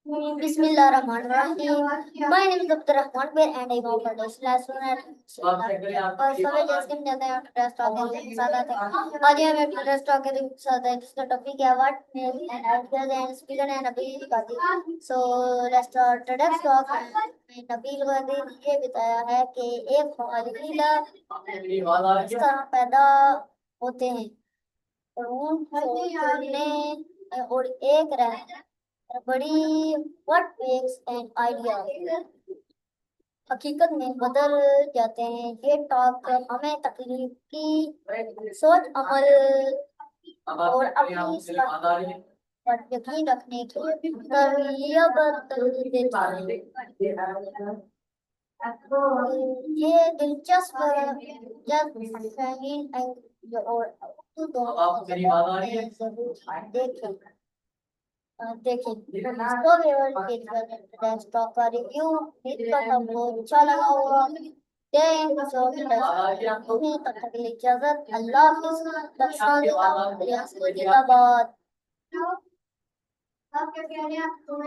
Bismillahirrahmanirrahim. My name is Abdurrahman Bir and I go for this last one at सभी जैसे हम जाते हैं टेस्ट टॉक के साथ आते हैं आज हम एक टेस्ट टॉक के साथ है जिसका टॉपिक है what name and ideas and speaker and Nabeel Qadir so let's start today's talk Nabeel Qadir ये बताया है कि एक फॉर्मूला इस तरह पैदा होते हैं ऊंट को चलने और एक रह बड़ी व्हाट मेक्स एन आइडिया हकीकत में बदल जाते हैं ये टॉक हमें तकनीकी सोच अमल और अपनी सलाह पर यकीन रखने की तरबियत देता है ये दिलचस्प और देखें स्टॉक का रिव्यू आपको अच्छा लगा होगा तब तक के लिए इजाजत अल्लाह हाफिज़।